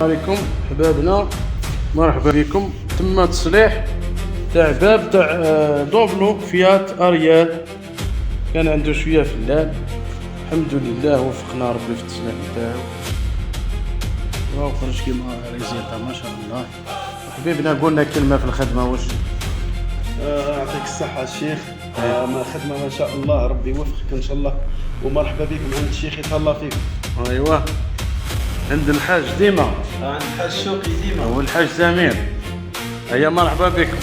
عليكم حبابنا، مرحبا بكم. تم تصليح تاع باب تاع دوبلو فيات اريال، كان عنده شويه فلان، الحمد لله وفقنا ربي في التصليح نتاعو وخرج كيما ريزيلتا ما شاء الله. حبيبنا قلنا كلمه في الخدمه واش؟ يعطيك الصحة الشيخ. ما خدمة ما شاء الله، ربي يوفقك إن شاء الله، ومرحبا بكم عند الشيخ يتهلا فيكم. ايوا عند الحاج ديما، عند الحاج شوقي ديما والحاج سمير، هيا مرحبا بكم.